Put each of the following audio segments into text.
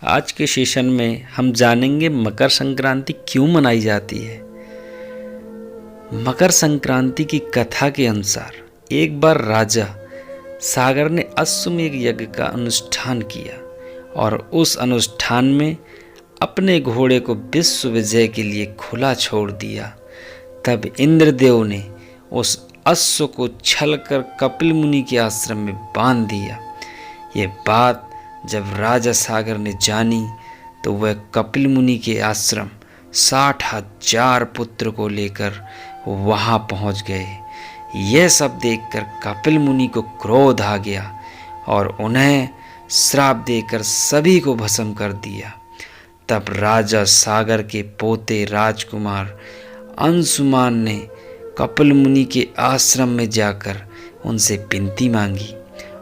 आज के सेशन में हम जानेंगे मकर संक्रांति क्यों मनाई जाती है। मकर संक्रांति की कथा के अनुसार एक बार राजा सागर ने अश्वमेध यज्ञ का अनुष्ठान किया और उस अनुष्ठान में अपने घोड़े को विश्व विजय के लिए खुला छोड़ दिया। तब इंद्रदेव ने उस अश्व को छलकर कपिल मुनि के आश्रम में बांध दिया। ये बात जब राजा सागर ने जानी तो वह कपिल मुनि के आश्रम 60,000 पुत्र को लेकर वहां पहुंच गए। यह सब देखकर कपिल मुनि को क्रोध आ गया और उन्हें श्राप देकर सभी को भस्म कर दिया। तब राजा सागर के पोते राजकुमार अंशुमान ने कपिल मुनि के आश्रम में जाकर उनसे विनती मांगी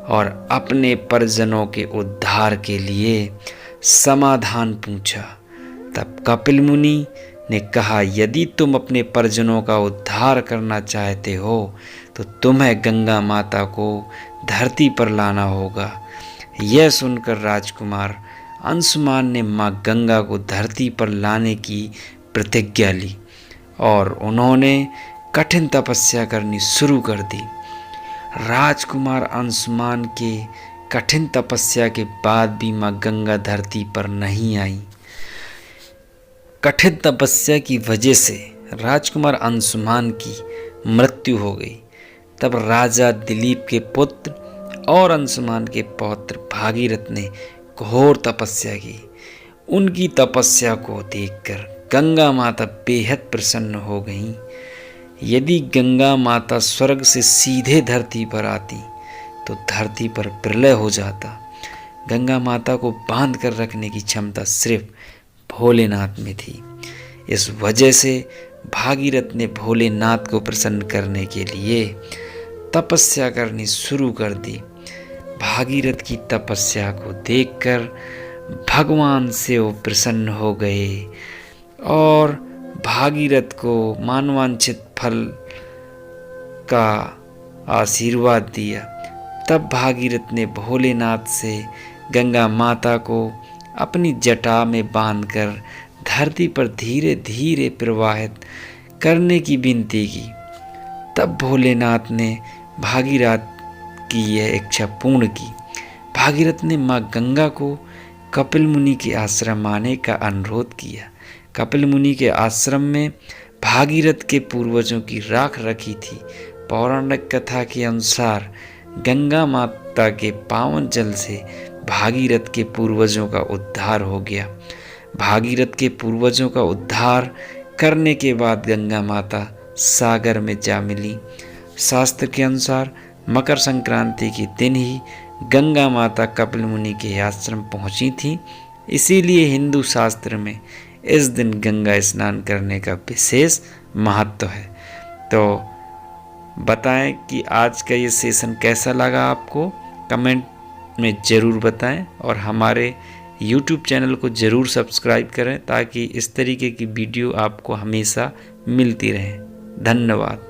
और अपने परिजनों के उद्धार के लिए समाधान पूछा। तब कपिल मुनि ने कहा, यदि तुम अपने परिजनों का उद्धार करना चाहते हो तो तुम्हें गंगा माता को धरती पर लाना होगा। यह सुनकर राजकुमार अंशुमान ने माँ गंगा को धरती पर लाने की प्रतिज्ञा ली और उन्होंने कठिन तपस्या करनी शुरू कर दी। राजकुमार अंशुमान के कठिन तपस्या के बाद भी माँ गंगा धरती पर नहीं आई। कठिन तपस्या की वजह से राजकुमार अंशुमान की मृत्यु हो गई। तब राजा दिलीप के पुत्र और अंशुमान के पौत्र भागीरथ ने घोर तपस्या की। उनकी तपस्या को देखकर गंगा माता बेहद प्रसन्न हो गईं। यदि गंगा माता स्वर्ग से सीधे धरती पर आती तो धरती पर प्रलय हो जाता। गंगा माता को बांध कर रखने की क्षमता सिर्फ भोलेनाथ में थी। इस वजह से भागीरथ ने भोलेनाथ को प्रसन्न करने के लिए तपस्या करनी शुरू कर दी। भागीरथ की तपस्या को देखकर भगवान से वो प्रसन्न हो गए और भागीरथ को मानवांछित फल का आशीर्वाद दिया। तब भागीरथ ने भोलेनाथ से गंगा माता को अपनी जटा में बांधकर धरती पर धीरे धीरे प्रवाहित करने की विनती की। तब भोलेनाथ ने भागीरथ की यह इच्छा पूर्ण की। भागीरथ ने माँ गंगा को कपिल मुनि के आश्रम आने का अनुरोध किया। कपिल मुनि के आश्रम में भागीरथ के पूर्वजों की राख रखी थी। पौराणिक कथा के अनुसार गंगा माता के पावन जल से भागीरथ के पूर्वजों का उद्धार हो गया। भागीरथ के पूर्वजों का उद्धार करने के बाद गंगा माता सागर में जा मिली। शास्त्र के अनुसार मकर संक्रांति के दिन ही गंगा माता कपिल मुनि के आश्रम पहुंची थी। इसीलिए हिंदू शास्त्र में इस दिन गंगा स्नान करने का विशेष महत्व है। तो बताएं कि आज का ये सेशन कैसा लगा आपको, कमेंट में ज़रूर बताएं और हमारे YouTube चैनल को ज़रूर सब्सक्राइब करें ताकि इस तरीके की वीडियो आपको हमेशा मिलती रहे। धन्यवाद।